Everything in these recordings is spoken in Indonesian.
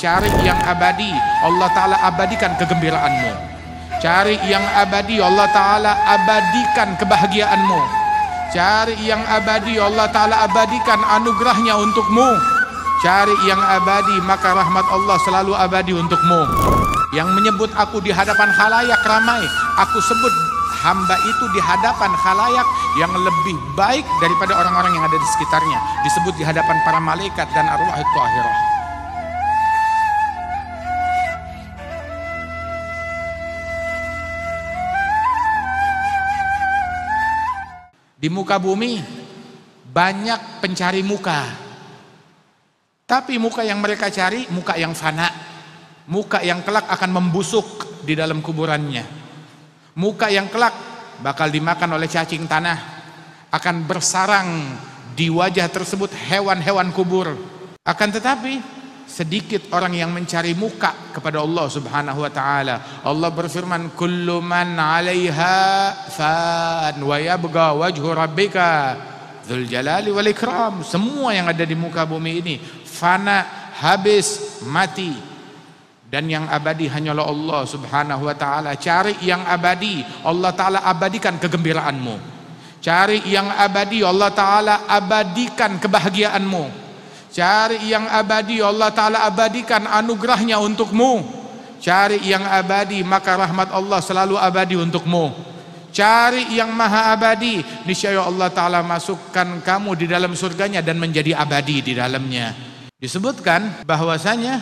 Cari yang abadi, Allah Ta'ala abadikan kegembiraanmu. Cari yang abadi, Allah Ta'ala abadikan kebahagiaanmu. Cari yang abadi, Allah Ta'ala abadikan anugerahnya untukmu. Cari yang abadi, maka rahmat Allah selalu abadi untukmu. Yang menyebut aku di hadapan khalayak ramai, aku sebut hamba itu di hadapan khalayak yang lebih baik daripada orang-orang yang ada di sekitarnya. Disebut di hadapan para malaikat dan arwah thahirah. Di muka bumi banyak pencari muka, tapi muka yang mereka cari muka yang fana, muka yang kelak akan membusuk di dalam kuburannya, muka yang kelak bakal dimakan oleh cacing tanah, akan bersarang di wajah tersebut hewan-hewan kubur. Akan tetapi sedikit orang yang mencari muka kepada Allah Subhanahu wa taala. Allah berfirman, kullu man 'alaiha fan wa yabqa wajhu rabbika dzul jalali wal ikram. Semua yang ada di muka bumi ini fana, habis, mati, dan yang abadi hanyalah Allah Subhanahu wa taala. Cari yang abadi, Allah taala abadikan kegembiraanmu. Cari yang abadi, Allah taala abadikan kebahagiaanmu. Cari yang abadi, Allah Ta'ala abadikan anugerahnya untukmu. Cari yang abadi, maka rahmat Allah selalu abadi untukmu. Cari yang maha abadi, niscaya Allah Ta'ala masukkan kamu di dalam surganya dan menjadi abadi di dalamnya. Disebutkan bahwasanya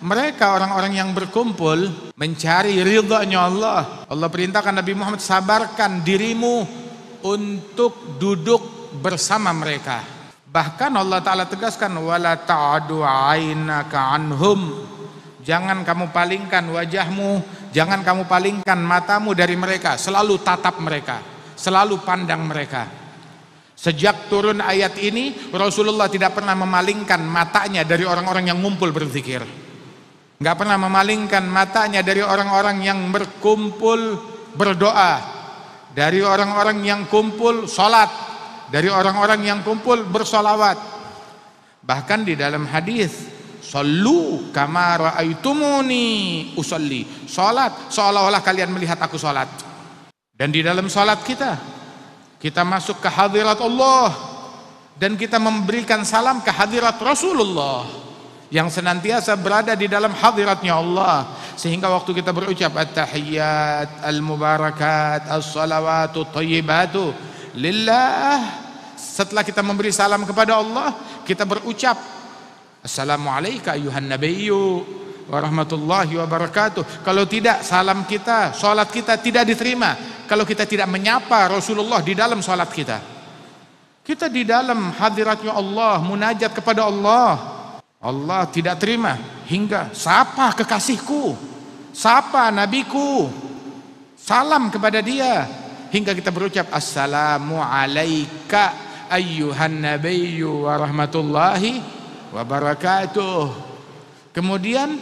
mereka orang-orang yang berkumpul mencari ridhanya Allah. Allah perintahkan Nabi Muhammad, sabarkan dirimu untuk duduk bersama mereka. Bahkan Allah Ta'ala tegaskan, wala ta'adu ainaka anhum. Jangan kamu palingkan wajahmu, jangan kamu palingkan matamu dari mereka. Selalu tatap mereka, selalu pandang mereka. Sejak turun ayat ini, Rasulullah tidak pernah memalingkan matanya dari orang-orang yang ngumpul berzikir. Nggak pernah memalingkan matanya dari orang-orang yang berkumpul berdoa, dari orang-orang yang kumpul sholat, dari orang-orang yang kumpul bersolawat. Bahkan di dalam hadis, sallu kama ra'aitumuni usolli. Salat seolah-olah kalian melihat aku salat. Dan di dalam salat kita masuk ke hadirat Allah, dan kita memberikan salam ke hadirat Rasulullah yang senantiasa berada di dalam hadiratnya Allah. Sehingga waktu kita berucap at-tahiyyat al-mubarakat as-salawatu thayyibatu lillah, setelah kita memberi salam kepada Allah, kita berucap assalamualaikum ayuhan nabiyyu warahmatullahi wabarakatuh. Kalau tidak, salam kita, salat kita tidak diterima kalau kita tidak menyapa Rasulullah di dalam salat kita. Kita di dalam hadiratnya Allah, munajat kepada Allah, Allah tidak terima hingga sapa kekasihku, sapa nabiku, salam kepada dia, hingga kita berucap assalamu alaika ayyuhan nabiyyu warahmatullahi wabarakatuh. Kemudian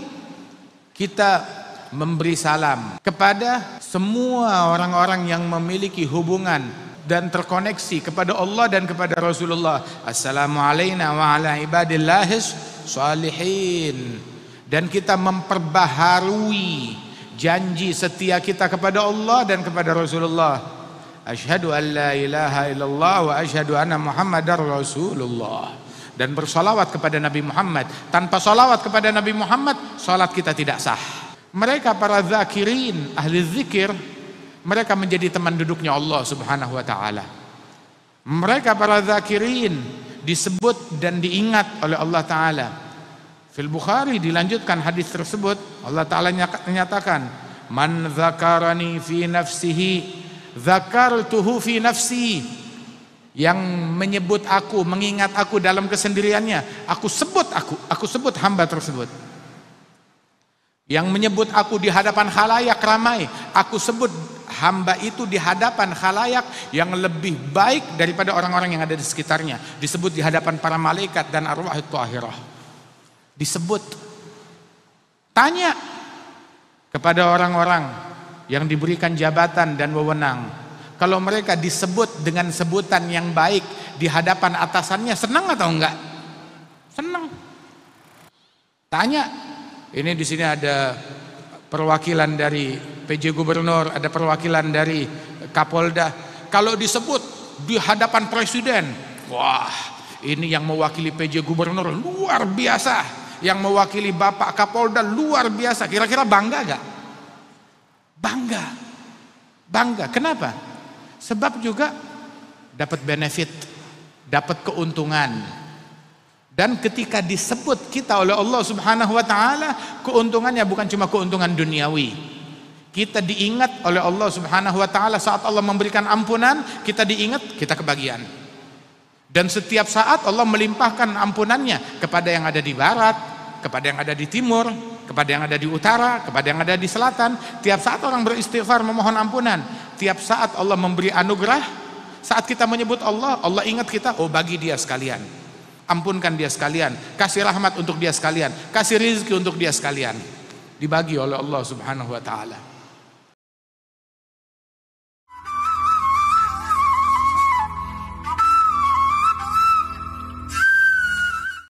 kita memberi salam kepada semua orang-orang yang memiliki hubungan dan terkoneksi kepada Allah dan kepada Rasulullah. Assalamu alayna wa ala ibadillahis salihin. Dan kita memperbaharui janji setia kita kepada Allah dan kepada Rasulullah. Asyhadu an la ilaha illallah wa asyhadu anna Muhammadar Rasulullah. Dan bersolawat kepada Nabi Muhammad. Tanpa solawat kepada Nabi Muhammad, salat kita tidak sah. Mereka para zakirin, ahli zikir, mereka menjadi teman duduknya Allah Subhanahu wa ta'ala. Mereka para zakirin disebut dan diingat oleh Allah Ta'ala. Fil Bukhari dilanjutkan hadis tersebut, Allah Ta'ala menyatakan, man zakarani fi nafsihi zakartuhu fi nafsi. Yang menyebut aku, mengingat aku dalam kesendiriannya, aku sebut hamba tersebut. Yang menyebut aku di hadapan khalayak ramai, aku sebut hamba itu di hadapan khalayak yang lebih baik daripada orang-orang yang ada di sekitarnya. Disebut di hadapan para malaikat dan arwah thahirah. Disebut. Tanya kepada orang-orang yang diberikan jabatan dan wewenang, kalau mereka disebut dengan sebutan yang baik di hadapan atasannya, senang atau enggak? Senang. Tanya Ini di sini ada perwakilan dari PJ Gubernur, ada perwakilan dari Kapolda. Kalau disebut di hadapan presiden, wah, ini yang mewakili PJ Gubernur luar biasa, yang mewakili Bapak Kapolda luar biasa. Kira-kira bangga gak? Bangga. Bangga. Kenapa? Sebab juga dapat benefit, dapat keuntungan. Dan ketika disebut kita oleh Allah Subhanahu wa taala, keuntungannya bukan cuma keuntungan duniawi. Kita diingat oleh Allah Subhanahu wa taala saat Allah memberikan ampunan, kita diingat, kita kebagian. Dan setiap saat Allah melimpahkan ampunannya kepada yang ada di barat, kepada yang ada di timur, kepada yang ada di utara, kepada yang ada di selatan. Tiap saat orang beristighfar memohon ampunan. Tiap saat Allah memberi anugerah. Saat kita menyebut Allah, Allah ingat kita, oh bagi dia sekalian, ampunkan dia sekalian, kasih rahmat untuk dia sekalian, kasih rizki untuk dia sekalian. Dibagi oleh Allah Subhanahu wa taala.